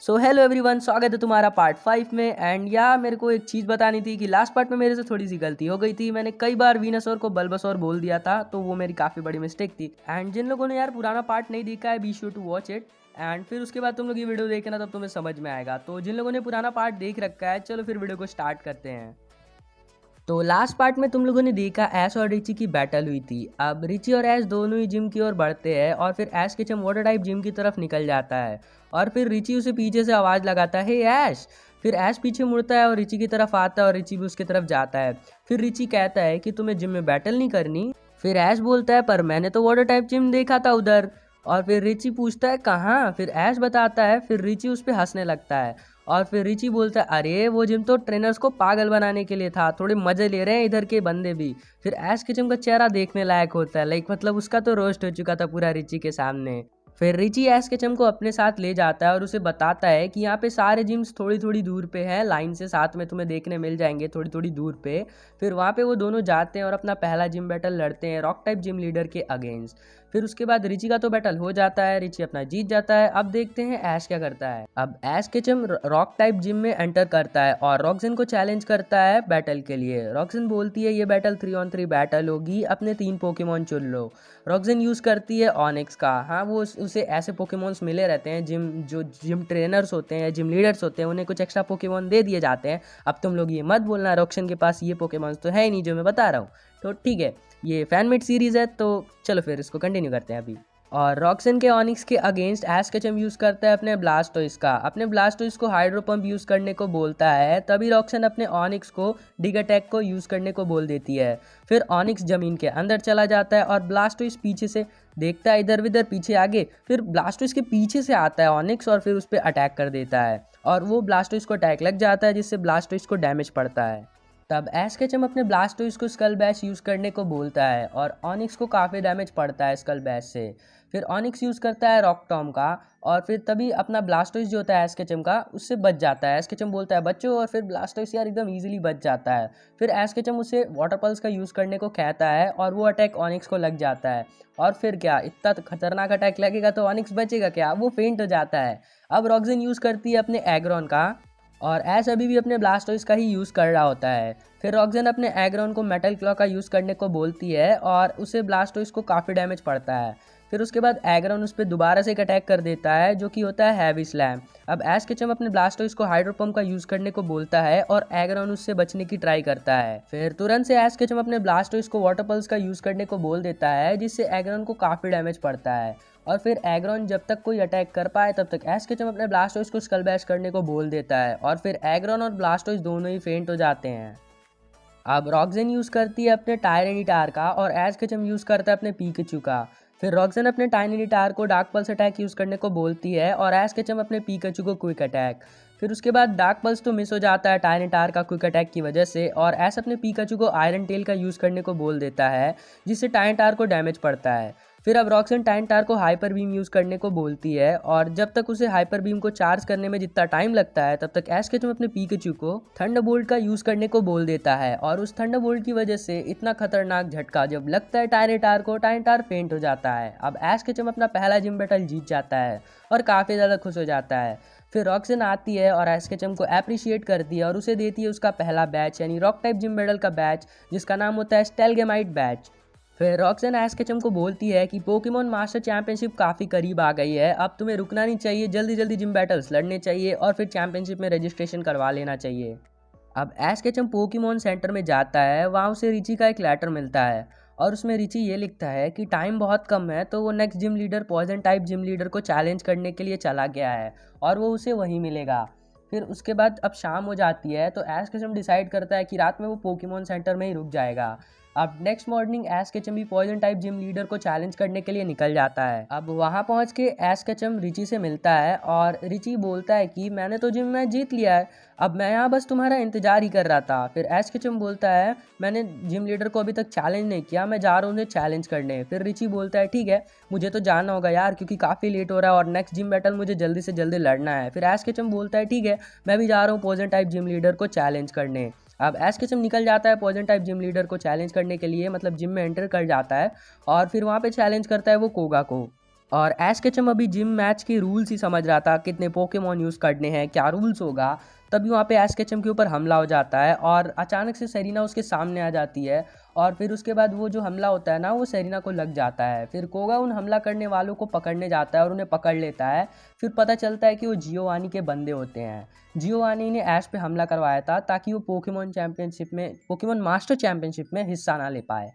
So hello everyone, स्वागत है तुम्हारा पार्ट 5 में। एंड यार मेरे को एक चीज़ बतानी थी कि लास्ट पार्ट में मेरे से थोड़ी सी गलती हो गई थी। मैंने कई बार वीनसोर को बल्बासोर बोल दिया था, तो वो मेरी काफ़ी बड़ी मिस्टेक थी। एंड जिन लोगों ने यार पुराना पार्ट नहीं देखा है, be sure to watch it. And फिर उसके बाद तुम लोग ये वीडियो देखना, तब तुम्हें समझ में आएगा। तो जिन लोगों ने पुराना पार्ट देख रखा है, चलो फिर वीडियो को स्टार्ट करते हैं। तो लास्ट पार्ट में तुम लोगों ने देखा ऐश और रिची की बैटल हुई थी। अब रिची और ऐश दोनों ही जिम की ओर बढ़ते हैं और फिर ऐश किचन वाटर टाइप जिम की तरफ निकल जाता है। और फिर रिची उसे पीछे से आवाज़ लगाता है, हे ऐश। फिर ऐश पीछे मुड़ता है और रिची की तरफ आता है और रिची भी उसकी तरफ जाता है। फिर रिची कहता है कि तुम्हें जिम में बैटल नहीं करनी। फिर ऐश बोलता है, पर मैंने तो वाटर टाइप जिम देखा था उधर। और फिर रिची पूछता है कहाँ, फिर ऐश बताता है। फिर रिची उस पर हंसने लगता है और फिर रिची बोलता है, अरे वो जिम तो ट्रेनर्स को पागल बनाने के लिए था, थोड़े मजे ले रहे हैं इधर के बंदे भी। फिर ऐश किचन का चेहरा देखने लायक होता है, लाइक मतलब उसका तो रोस्ट हो चुका था पूरा रिची के सामने। फिर रिची ऐश किचन को अपने साथ ले जाता है और उसे बताता है कि यहाँ पे सारे जिम्स थोड़ी थोड़ी दूर पे हैं, लाइन से साथ में तुम्हें देखने मिल जाएंगे थोड़ी थोड़ी दूर पे। फिर वहाँ पे वो दोनों जाते हैं और अपना पहला जिम बैटल लड़ते हैं रॉक टाइप जिम लीडर के अगेंस्ट। फिर उसके बाद रिची का तो बैटल हो जाता है, रिची अपना जीत जाता है। अब देखते हैं ऐश क्या करता है। अब ऐश किचन रॉक टाइप जिम में एंटर करता है और रॉक्सन को चैलेंज करता है बैटल के लिए। रॉक्सन बोलती है ये बैटल 3 on 3 बैटल होगी, अपने 3 पोकेमॉन चुन लो। रॉक्सन यूज़ करती है ऑनिक्स का। हाँ, वो उसे ऐसे पोकेमॉन्स मिले रहते हैं, जो जिम ट्रेनर्स होते हैं, जिम लीडर्स होते हैं, उन्हें कुछ एक्स्ट्रा पोकेमॉन दे दिए जाते हैं। अब तुम लोग ये मत बोलना रॉक्सन के पास ये पोकेमॉन्स तो है ही नहीं जो मैं बता रहा हूँ। तो ठीक है, ये फैनमेड सीरीज़ है, तो चलो फिर इसको कंटिन्यू करते हैं अभी। और रॉक्सन के ऑनिक्स के अगेंस्ट ऐश केचम यूज़ करता है अपने ब्लास्टोइस का। अपने ब्लास्टोइस को हाइड्रो पंप यूज़ करने को बोलता है, तभी रॉक्सन अपने ऑनिक्स को डिग अटैक को यूज़ करने को बोल देती है। फिर ऑनिक्स ज़मीन के अंदर चला जाता है और ब्लास्टोइस पीछे से देखता है, इधर उधर पीछे आगे। फिर ब्लास्टोइस के पीछे से आता है ऑनिक्स और फिर उस पर अटैक कर देता है और वो ब्लास्टोइस को अटैक लग जाता है, जिससे ब्लास्टोइस को डैमेज पड़ता है। तब ऐश केचम अपने ब्लास्टोइस को स्कल बैश यूज़ करने को बोलता है और ऑनिक्स को काफ़ी डैमेज पड़ता है स्कल बैश से। फिर ऑनिक्स यूज़ करता है रॉक टॉम का और फिर तभी अपना ब्लास्टोइस जो होता है ऐश केचम का, उससे बच जाता है। ऐश केचम बोलता है बच्चों, और फिर ब्लास्टोइस यार एकदम ईजिली बच जाता है। फिर ऐश केचम उसे वाटर पल्स का यूज़ करने को कहता है और वो अटैक ऑनिक्स को लग जाता है। और फिर क्या, इतना खतरनाक अटैक लगेगा तो ऑनिक्स बचेगा क्या, वो फेंट हो जाता है। अब रॉक्सन यूज़ करती है अपने एग्रॉन का और ऐश अभी भी अपने ब्लास्टोइस का ही यूज़ कर रहा होता है। फिर रॉक्सन अपने एग्रॉन को मेटल क्लॉ का यूज़ करने को बोलती है और उसे ब्लास्टोइस को काफ़ी डैमेज पड़ता है। फिर उसके बाद एग्रॉन उस पर दोबारा से एक अटैक कर देता है, जो कि होता है हैवी स्लैम। अब ऐश केचम अपने ब्लास्टोइस को हाइड्रो पंप का यूज़ करने को बोलता है और एग्रॉन उससे बचने की ट्राई करता है। फिर तुरंत से ऐश केचम अपने ब्लास्टोइस को वाटर पल्स का यूज़ करने को बोल देता है, जिससे एग्रॉन को काफ़ी डैमेज पड़ता है। और फिर एग्रॉन जब तक कोई अटैक कर पाए तब तक ऐश केचम अपने ब्लास्टोइस को स्कल बैश करने को बोल देता है और फिर एग्रॉन और ब्लास्टोइस दोनों ही फेंट हो जाते हैं। अब रॉक्सन यूज़ करती है अपने टायरेनिटार का और ऐश केचम यूज़ करता है अपने पीकाचू का। फिर रॉक्सन अपने टायरेनिटार को डार्क पल्स अटैक यूज़ करने को बोलती है और ऐश केचम अपने पीकाचू को क्विक अटैक। फिर उसके बाद डार्क पल्स तो मिस हो जाता है टायरेनिटार का क्विक अटैक की वजह से और ऐश अपने पीकाचू को आयरन टेल का यूज़ करने को बोल देता है, जिससे टायरेनिटार को डैमेज पड़ता है। फिर अब रॉक्सन टायरेनिटार को हाइपर बीम यूज़ करने को बोलती है और जब तक उसे हाइपर बीम को चार्ज करने में जितना टाइम लगता है, तब तक ऐश केचम अपने पीकाचू को थंडरबोल्ट का यूज़ करने को बोल देता है और उस थंडरबोल्ट की वजह से इतना खतरनाक झटका जब लगता है टायरेनिटार को, टायरेनिटार फेंट हो जाता है। अब ऐश केचम अपना पहला जिम बैटल जीत जाता है और काफ़ी ज़्यादा खुश हो जाता है। फिर रॉक्सन आती है और ऐश केचम को अप्रिशिएट करती है और उसे देती है उसका पहला बैच, यानी रॉक टाइप जिम बैटल का बैच, जिसका नाम होता है स्टेलगेमाइट बैच। फिर रॉक्सन ऐश केचम को बोलती है कि पोकेमॉन मास्टर चैंपियनशिप काफ़ी करीब आ गई है, अब तुम्हें रुकना नहीं चाहिए, जल्दी जल्दी जिम बैटल्स लड़ने चाहिए और फिर चैंपियनशिप में रजिस्ट्रेशन करवा लेना चाहिए। अब ऐश केचम पोकेमॉन सेंटर में जाता है, वहाँ उसे रिची का एक लेटर मिलता है और उसमें रिची ये लिखता है कि टाइम बहुत कम है, तो वो next gym leader poison type gym leader को चैलेंज करने के लिए चला गया है और वो उसे वहीं मिलेगा। फिर उसके बाद अब शाम हो जाती है, तो ऐश केचम डिसाइड करता है कि रात में वो पोकेमॉन सेंटर में ही रुक जाएगा। अब नेक्स्ट मॉर्निंग ऐश केचम भी पॉइजन टाइप जिम लीडर को चैलेंज करने के लिए निकल जाता है। अब वहाँ पहुँच के ऐश केचम रिची से मिलता है और रिची बोलता है कि मैंने तो जिम में जीत लिया है, अब मैं यहाँ बस तुम्हारा इंतजार ही कर रहा था। फिर ऐश केचम बोलता है मैंने जिम लीडर को अभी तक चैलेंज नहीं किया, मैं जा रहा हूँ उन्हें चैलेंज करने। फिर रिची बोलता है ठीक है, मुझे तो जाना होगा यार, क्योंकि काफ़ी लेट हो रहा है और नेक्स्ट जिम बैटल मुझे जल्दी से जल्दी लड़ना है। फिर ऐश केचम बोलता है ठीक है, मैं भी जा रहा हूँ पॉइजन टाइप जिम लीडर को चैलेंज करने। अब ऐश केचम निकल जाता है पॉइजन टाइप जिम लीडर को चैलेंज करने के लिए, मतलब जिम में एंटर कर जाता है और फिर वहाँ पे चैलेंज करता है वो कोगा को। और ऐश केचम अभी जिम मैच के रूल्स ही समझ रहा था, कितने पोकेमॉन यूज़ करने हैं, क्या रूल्स होगा। तभी वहाँ पे ऐश केचम के ऊपर हमला हो जाता है और अचानक से सेरिना उसके सामने आ जाती है। और फिर उसके बाद वो जो हमला होता है ना, वो सेरिना को लग जाता है। फिर कोगा उन हमला करने वालों को पकड़ने जाता है और उन्हें पकड़ लेता है। फिर पता चलता है कि वो जियोवानी के बंदे होते हैं। जियोवानी ने ऐश पे हमला करवाया था ताकि वो पोकेमॉन मास्टर चैंपियनशिप में हिस्सा ना ले पाए।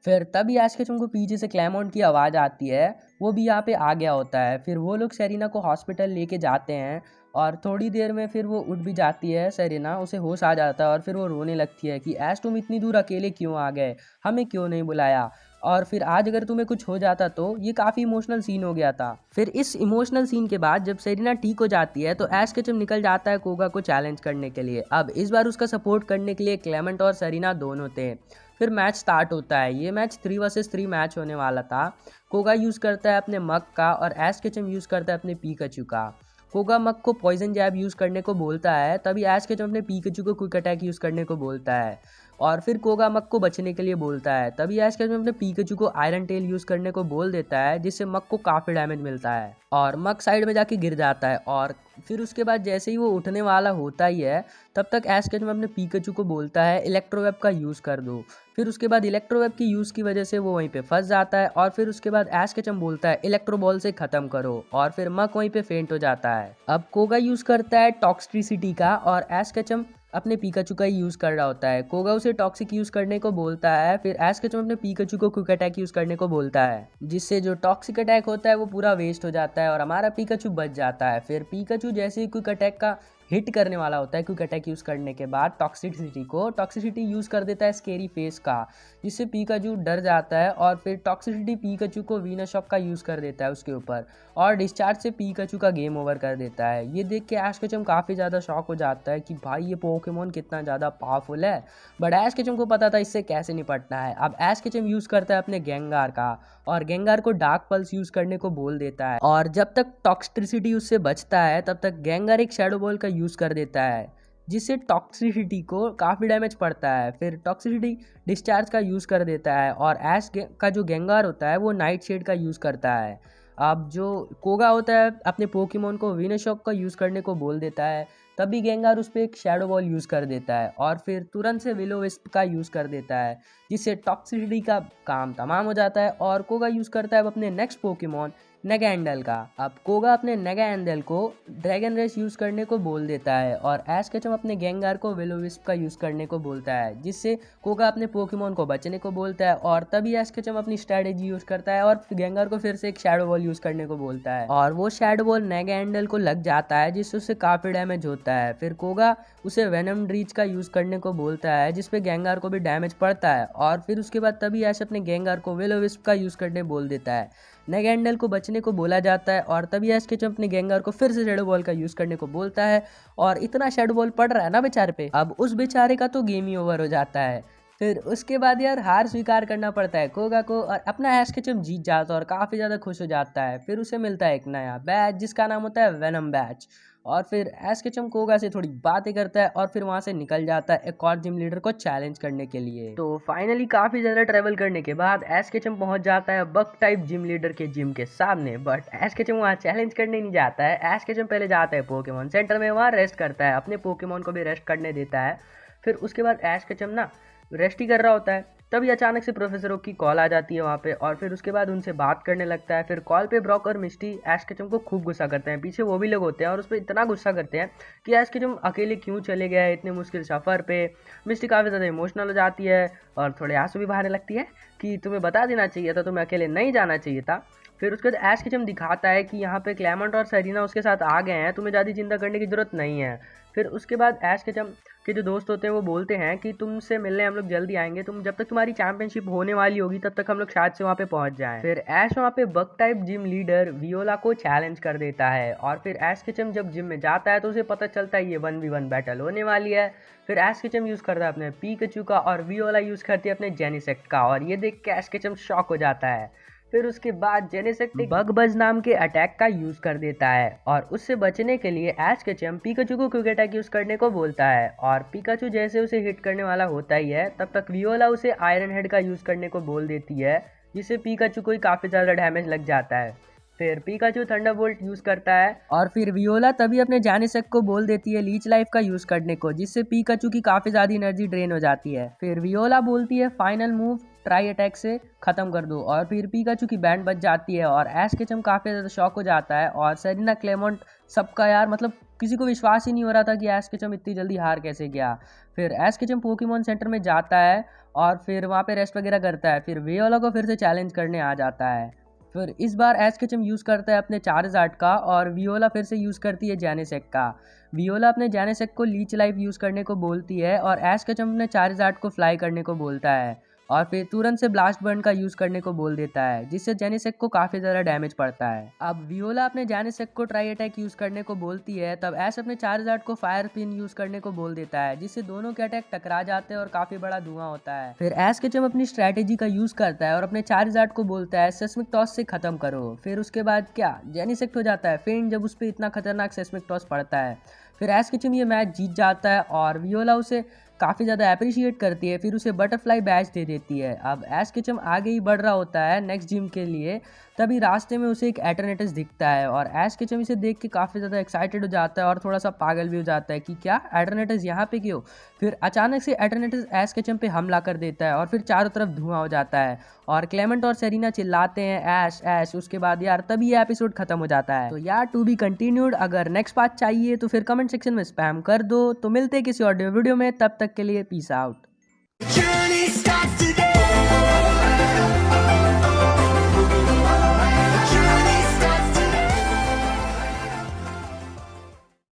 फिर तभी ऐश केचम को पीछे से क्लैमॉन्ट की आवाज़ आती है, वो भी यहाँ पे आ गया होता है। फिर वो लोग सेरिना को हॉस्पिटल लेके जाते हैं और थोड़ी देर में फिर वो उठ भी जाती है। सेरिना उसे होश आ जाता है और फिर वो रोने लगती है कि ऐश तुम इतनी दूर अकेले क्यों आ गए, हमें क्यों नहीं बुलाया, और फिर आज अगर तुम्हें कुछ हो जाता तो। ये काफ़ी इमोशनल सीन हो गया था। फिर इस इमोशनल सीन के बाद जब सेरिना ठीक हो जाती है तो ऐश केचम निकल जाता है कोगा को चैलेंज करने के लिए। अब इस बार उसका सपोर्ट करने के लिए क्लेमेंट और सेरिना दोनों थे। फिर मैच स्टार्ट होता है। ये मैच 3 वर्सेस 3 मैच होने वाला था। कोगा यूज़ करता है अपने मग का और ऐश केचम यूज़ करता है अपने पीकाचू का। कोगा मग को पॉइजन जैब यूज़ करने को बोलता है, तभी ऐश केचम अपने पीकाचू को क्विक अटैक यूज़ करने को बोलता है और फिर कोगा मग को बचने के लिए बोलता है। तभी ऐश केचम अपने पीकाचू को आयरन टेल यूज़ करने को बोल देता है, जिससे मग को काफ़ी डैमेज मिलता है और मग साइड में जाके गिर जाता है। और फिर उसके बाद जैसे ही वो उठने वाला होता ही है, तब तक ऐश केचम अपने पीकाचू को बोलता है इलेक्ट्रोवेब का यूज़ कर दो। फिर उसके बाद इलेक्ट्रोवेब की यूज़ की वजह से वो वहीं पे फंस जाता है और फिर उसके बाद ऐश केचम बोलता है इलेक्ट्रो बॉल से ख़त्म करो और फिर मक वहीं पे फेंट हो जाता है। अब कोगा यूज़ करता है टॉक्सिसिटी का और ऐश केचम अपने पीकाचू का ही यूज़ कर रहा होता है। कोगा उसे टॉक्सिक यूज़ करने को बोलता है, फिर ऐश केचम अपने पीकाचू को क्विक अटैक यूज़ करने को बोलता है, जिससे जो टॉक्सिक अटैक होता है वो पूरा वेस्ट हो जाता है और हमारा पीकाचू बच जाता है। फिर पीकाचू जैसे ही क्विक अटैक का हिट करने वाला होता है, क्विक अटैक यूज़ करने के बाद टॉक्सिसिटी यूज़ कर देता है स्केरी फेस का, जिससे पीकाचू डर जाता है और फिर टॉक्सिसिटी पीकाचू को वीनस शॉक का यूज़ कर देता है उसके ऊपर और डिस्चार्ज से पीकाचू का गेम ओवर कर देता है। ये देख के ऐश केचम काफ़ी ज़्यादा शॉक हो जाता है कि भाई ये पोकेमॉन कितना ज़्यादा पावरफुल है, बट ऐश केचम को पता था इससे कैसे निपटना है। अब ऐश केचम यूज़ करता है अपने गेंगार का और गेंगार को डार्क पल्स यूज़ करने को बोल देता है और जब तक टॉक्सिसिटी उससे बचता है तब तक गेंगार एक शैडो बॉल का यूज़ कर देता है, जिससे टॉक्सिसिटी को काफ़ी डैमेज पड़ता है। फिर टॉक्सिसिटी डिस्चार्ज का यूज़ कर देता है और ऐश का जो गेंगार होता है वो नाइट शेड का यूज़ करता है। अब जो कोगा होता है अपने पोकेमॉन को वीनस शॉक का यूज़ करने को बोल देता है, तभी गेंगार उस पर एक शैडो बॉल यूज़ कर देता है और फिर तुरंत से विलो विस्प का यूज़ कर देता है, जिससे टॉक्सिसिटी का काम तमाम हो जाता है। और कोगा यूज़ करता है अपने नेक्स्ट पोकेमॉन नेगैंडल का। अब कोगा अपने नेगैंडल को ड्रैगन रेस यूज़ करने को बोल देता है और ऐश केचम अपने गेंगार को विलो विस्प का यूज़ करने को बोलता है, जिससे कोगा अपने पोकेमॉन को बचने को बोलता है और तभी ऐश केचम अपनी स्ट्रैटेजी यूज़ करता है और गेंगार को फिर से एक शैडो बॉल यूज़ करने को बोलता है और वो शैडो बॉल नेगैंडल को लग जाता है, जिससे उससे काफ़ी डैमेज होता है। फिर कोगा उसे वेनम ड्रीच का यूज़ करने को बोलता है, जिसपे गेंगार को भी डैमेज पड़ता है और फिर उसके बाद तभी ऐश अपने गेंगार को विलो विस्प का यूज़ करने बोल देता है। नेगैंडल को बचने को बोला जाता है और तभी ऐश केचम अपने गेंगार को फिर से शैडो बॉल का यूज़ करने को बोलता है और इतना शैडो बॉल पड़ रहा है ना बेचारे पे, अब उस बेचारे का तो गेम ही ओवर हो जाता है। फिर उसके बाद यार हार स्वीकार करना पड़ता है कोगा को और अपना ऐश केचम जीत जाता है और काफ़ी ज़्यादा खुश हो जाता है। फिर उसे मिलता है एक नया बैच जिसका नाम होता है वेनम बैच और फिर ऐश केचम कोगा से थोड़ी बातें करता है और फिर वहाँ से निकल जाता है एक और जिम लीडर को चैलेंज करने के लिए। तो फाइनली काफ़ी ज़्यादा ट्रैवल करने के बाद ऐश केचम पहुँच जाता है बग टाइप जिम लीडर के जिम के सामने, बट ऐश केचम वहाँ चैलेंज करने नहीं जाता है। ऐश केचम पहले जाता है पोकेमॉन सेंटर में, वहाँ रेस्ट करता है, अपने पोकेमॉन को भी रेस्ट करने देता है। फिर उसके बाद ऐश केचम ना रेस्ट ही कर रहा होता है, तभी अचानक से प्रोफेसर ओक की कॉल आ जाती है वहाँ पे और फिर उसके बाद उनसे बात करने लगता है। फिर कॉल पे ब्रॉक और मिस्टी ऐश केचम को खूब गुस्सा करते हैं, पीछे वो भी लोग होते हैं और उस पर इतना गुस्सा करते हैं कि ऐश केचम अकेले क्यों चले गए हैं इतने मुश्किल सफ़र पे। मिस्टी काफ़ी ज़्यादा इमोशनल हो जाती है और थोड़े आंसू भी बहाने लगती है कि तुम्हें बता देना चाहिए था, तुम्हें अकेले नहीं जाना चाहिए था। फिर उसके बाद ऐश केचम दिखाता है कि यहाँ पे क्लेमेंट और सेरिना उसके साथ आ गए हैं, तुम्हें ज़्यादा चिंता करने की ज़रूरत नहीं है। फिर उसके बाद ऐश केचम के जो दोस्त होते हैं वो बोलते हैं कि तुमसे मिलने हम लोग जल्दी आएंगे, तुम जब तक तुम्हारी चैंपियनशिप होने वाली होगी तब तक हम लोग शायद से वहाँ पे पहुँच जाएं। फिर ऐश वहाँ पे bug type gym leader Viola को चैलेंज कर देता है और फिर ऐश केचम जब जिम में जाता है तो उसे पता चलता है ये 1v1 बैटल होने वाली है। फिर ऐश केचम यूज़ करता है अपने पीकाचू का और वियोला यूज़ करती है अपने जेनिसेक्ट का और ये देख के ऐश केचम शॉक हो जाता है। फिर उसके बाद जेनिसेक्ट बग बज नाम के अटैक का यूज कर देता है और उससे बचने के लिए ऐश केचम पीकाचू को क्विक अटैक यूज करने को बोलता है और पीकाचू जैसे उसे हिट करने वाला होता ही है तब तक वियोला उसे आयरन हेड का यूज करने को बोल देती है, जिससे पीकाचू को ही काफी ज्यादा डैमेज लग जाता है। फिर पिकाचू थंडरबोल्ट यूज करता है और फिर वियोला तभी अपने जानेसेक को बोल देती है लीच लाइफ का यूज करने को, जिससे पिकाचू की काफी ज्यादा एनर्जी ड्रेन हो जाती है। फिर वियोला बोलती है फाइनल मूव ट्राई अटैक से खत्म कर दो और फिर पिकाचू की बैंड बच जाती है और ऐश केचम काफी ज्यादा शॉक हो जाता है और सेरेना क्लेमोंट सबका यार मतलब किसी को विश्वास ही नहीं हो रहा था कि ऐश केचम इतनी जल्दी हार कैसे गया। फिर ऐश केचम पोकेमॉन सेंटर में जाता है और फिर वहाँ पे रेस्ट वगैरह करता है। फिर वियोला को फिर से चैलेंज करने आ जाता है। फिर इस बार ऐश केचम यूज़ करता है अपने चार्जार्ड का और वियोला फिर से यूज़ करती है जानेसेक का। वियोला अपने जानेसेक को लीच लाइफ यूज़ करने को बोलती है और ऐश केचम अपने चार्जार्ड को फ्लाई करने को बोलता है और फिर तुरंत से ब्लास्ट बर्न का यूज़ करने को बोल देता है, जिससे जानेसेक को काफ़ी ज़्यादा डैमेज पड़ता है। अब वियोला अपने जानेसेक को ट्राई अटैक यूज़ करने को बोलती है, तब ऐश अपने चार्जार्ड को फायर पिन यूज़ करने को बोल देता है, जिससे दोनों के अटैक टकरा जाते हैं और काफ़ी बड़ा धुआं होता है। फिर ऐश केचम अपनी स्ट्रैटेजी का यूज़ करता है और अपने चार्जार्ड को बोलता है सेस्मिक टॉस से खत्म करो। फिर उसके बाद क्या जानेसेक हो जाता है फेंट जब उस पर इतना खतरनाक सेस्मिक टॉस पड़ता है। फिर ऐश केचम ये मैच जीत जाता है और वियोला उसे काफ़ी ज़्यादा अप्रिशिएट करती है, फिर उसे बटरफ्लाई बैच दे देती है। अब ऐश केचम आगे ही बढ़ रहा होता है नेक्स्ट जिम के लिए, तभी रास्ते में उसे एक एटर्नेटस दिखता है और ऐश केचम इसे देख के काफ़ी ज़्यादा एक्साइटेड हो जाता है और थोड़ा सा पागल भी हो जाता है कि क्या एटर्नेटस यहाँ पे क्यों। फिर अचानक से एटर्नेटस ऐश केचम पे हमला कर देता है और फिर चारों तरफ धुआं हो जाता है और क्लेमेंट और सेरीना चिल्लाते हैं ऐश ऐश। उसके बाद यार तभी ये एपिसोड खत्म हो जाता है। तो यार टू बी कंटिन्यूड, अगर नेक्स्ट पार्ट चाहिए तो फिर कमेंट सेक्शन में स्पैम कर दो। तो मिलते हैं किसी ऑडियो वीडियो में, तब तक के लिए पीस आउट।